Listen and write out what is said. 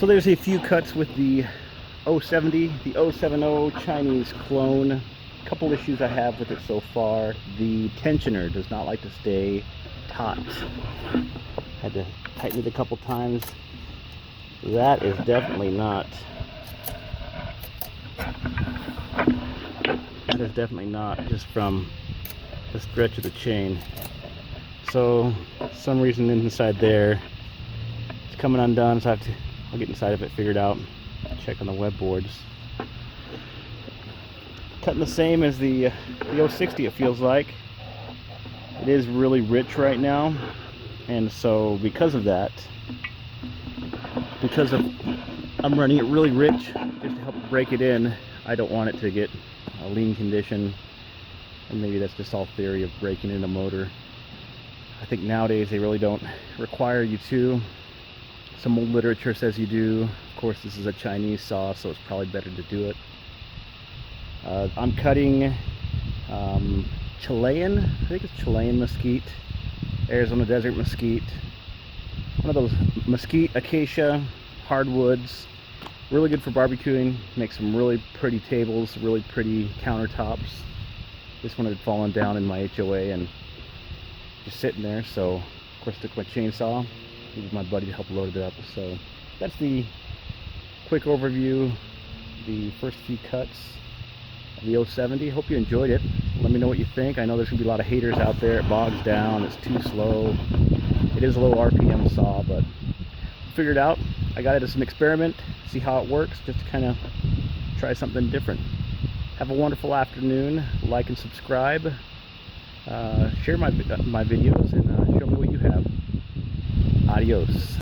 So there's a few cuts with the 070, the 070 Chinese clone. A couple issues I have with it so far. The tensioner does not like to stay taut. Had to tighten it a couple times. That is definitely not just from the stretch of the chain. So some reason inside there it's coming undone, so I'll get inside of it, figured out, check on the web boards. Cutting the same as the 060, it feels like. It is really rich right now, and so because of that, I'm running it really rich just to help break it in. I don't want it to get a lean condition, and maybe that's just all theory of breaking in a motor. I think nowadays they really don't require you to. Some old literature says you do. Of course, this is a Chinese saw, so it's probably better to do it. I'm cutting Chilean, I think it's Chilean mesquite, Arizona desert mesquite. One of those mesquite, acacia, hardwoods. Really good for barbecuing. Makes some really pretty tables, really pretty countertops. This one had fallen down in my HOA and just sitting there, so of course took my chainsaw, needed my buddy to help load it up. So that's the quick overview, the first few cuts of the 070. Hope you enjoyed it. Let me know what you think. I know there's gonna be a lot of haters out there. It bogs down, it's too slow. It is a low RPM saw, but figured out. I got it as an experiment, see how it works, just to kind of try something different. Have a wonderful afternoon. Like and subscribe. Share my videos and show me what you have. Adios.